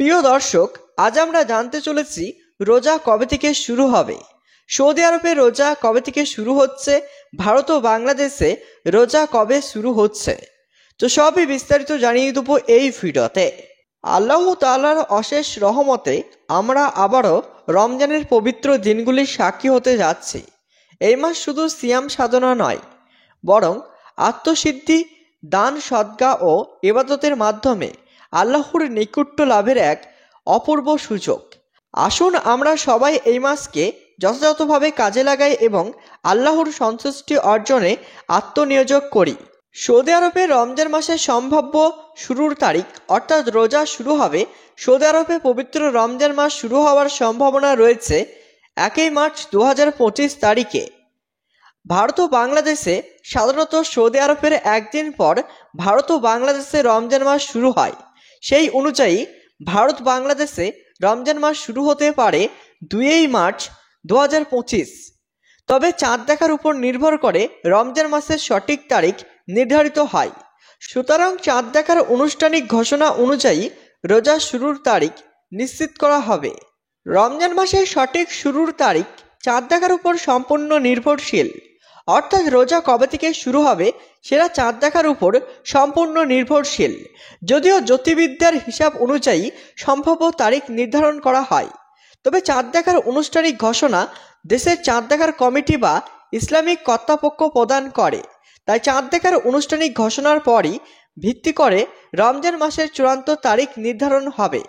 প্রিয় দর্শক, আজ আমরা জানতে চলেছি রোজা কবে থেকে শুরু হবে, সৌদি আরবে রোজা কবে থেকে শুরু হচ্ছে, ভারত ও বাংলাদেশে রোজা কবে শুরু হচ্ছে। তো সবই বিস্তারিত জানিয়ে দেবো এই ভিডিওতে। আল্লাহ তাআলার অশেষ রহমতে আমরা আবারও রমজানের পবিত্র দিনগুলির সাক্ষী হতে যাচ্ছি। এই মাস শুধু সিয়াম সাধনা নয়, বরং আত্মসিদ্ধি, দান, সদকা ও ইবাদতের মাধ্যমে আল্লাহর নৈকট্য লাভের এক অপূর্ব সুযোগ। আসুন আমরা সবাই এই মাসকে যথাযথভাবে কাজে লাগাই এবং আল্লাহর সন্তুষ্টি অর্জনে আত্মনিয়োগ করি। সৌদি আরবে রমজান মাসের সম্ভাব্য শুরুর তারিখ অর্থাৎ রোজা শুরু হবে। সৌদি আরবে পবিত্র রমজান মাস শুরু হওয়ার সম্ভাবনা রয়েছে 1 মার্চ 2025 তারিখে। ভারত ও বাংলাদেশে সাধারণত সৌদি আরবের একদিন পর ভারত ও বাংলাদেশে রমজান মাস শুরু হয়। সেই অনুযায়ী ভারত বাংলাদেশে রমজান মাস শুরু হতে পারে 2 মার্চ 2025। তবে চাঁদ দেখার উপর নির্ভর করে রমজান মাসের সঠিক তারিখ নির্ধারিত হয়। সুতরাং চাঁদ দেখার আনুষ্ঠানিক ঘোষণা অনুযায়ী রোজা শুরুর তারিখ নিশ্চিত করা হবে। রমজান মাসের সঠিক শুরুর তারিখ চাঁদ দেখার উপর সম্পূর্ণ নির্ভরশীল, অর্থাৎ রোজা কবে থেকে শুরু হবে সেটা চাঁদ দেখার উপর সম্পূর্ণ নির্ভরশীল। যদিও জ্যোতির্বিদ্যার হিসাব অনুযায়ী সম্ভাব্য তারিখ নির্ধারণ করা হয়, তবে চাঁদ দেখার আনুষ্ঠানিক ঘোষণা দেশের চাঁদ দেখার কমিটি বা ইসলামিক কর্তৃপক্ষ প্রদান করে। তাই চাঁদ দেখার আনুষ্ঠানিক ঘোষণার পরই ভিত্তি করে রমজান মাসের চূড়ান্ত তারিখ নির্ধারণ হবে।